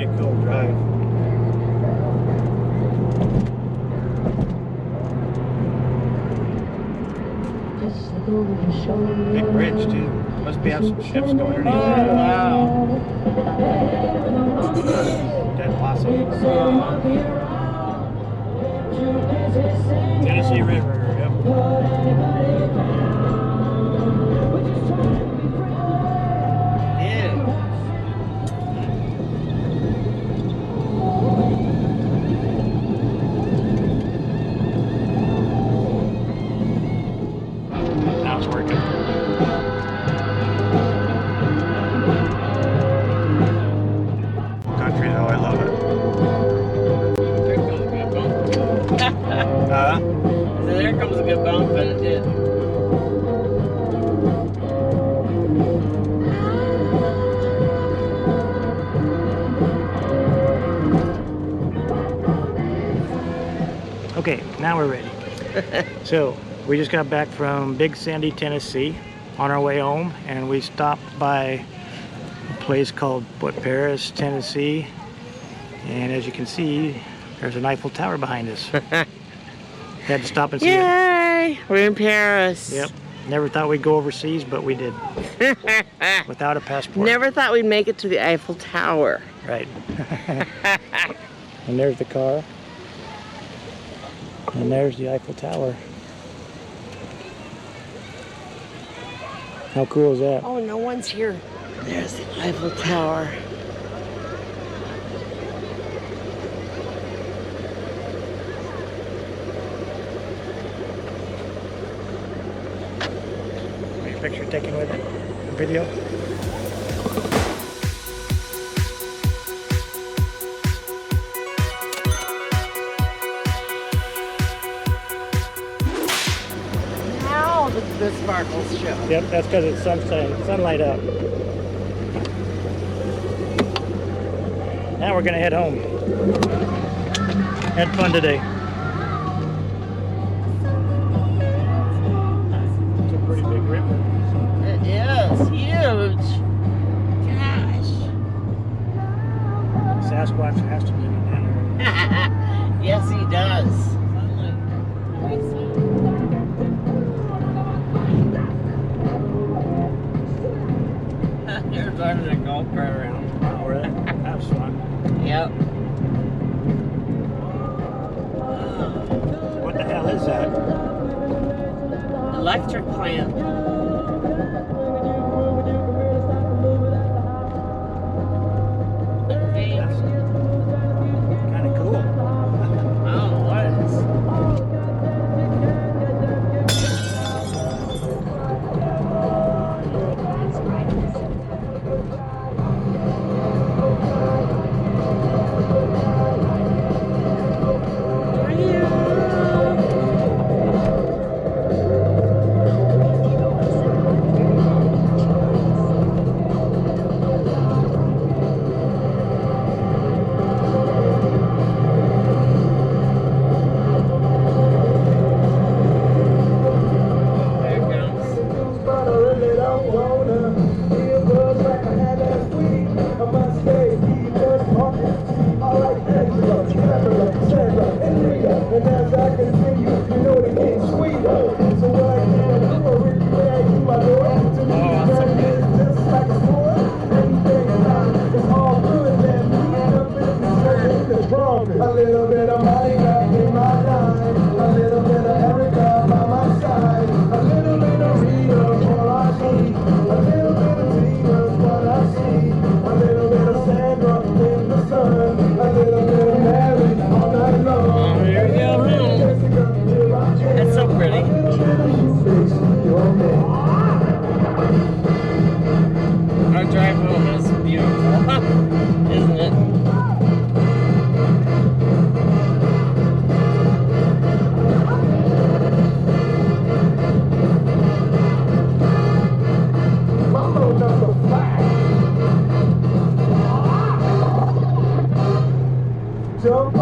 be a cool drive. Big bridge too. Must be have some ships going underneath there. Oh, wow. That's awesome. Tennessee River, yep. Now it's working. Country though, I love it. So there comes a good bump, and it did. Okay, now we're ready. So, we just got back from Big Sandy, Tennessee on our way home, and we stopped by a place called Paris, Tennessee. And as you can see, there's an Eiffel Tower behind us. Had to stop and see it. Yay! We're in Paris. Yep. Never thought we'd go overseas, but we did. Without a passport. Never thought we'd make it to the Eiffel Tower. Right. And there's the car. And there's the Eiffel Tower. How cool is that? Oh, no one's here. There's the Eiffel Tower. Your picture taken with it? A video? Now the sparkles show. Yep, that's because it's sunlight up. Now we're gonna head home. Had fun today. It's a pretty big river. It is huge. Gosh. Sasquatch has to be in there. Yes, he does. You're driving a golf cart around. Oh, really? That was fun. Yep. What the hell is that? Electric plant. Kind of cool. I don't know what it is. A little bit of Monica in my life, a little bit of Erica by my side, a little bit of Rita all I need, a little bit of Tina's what I see, a little bit of Sandra in the sun, a little bit of Mary all night long. Oh, here we go home. That's so pretty. Our drive home is beautiful, isn't it? Jump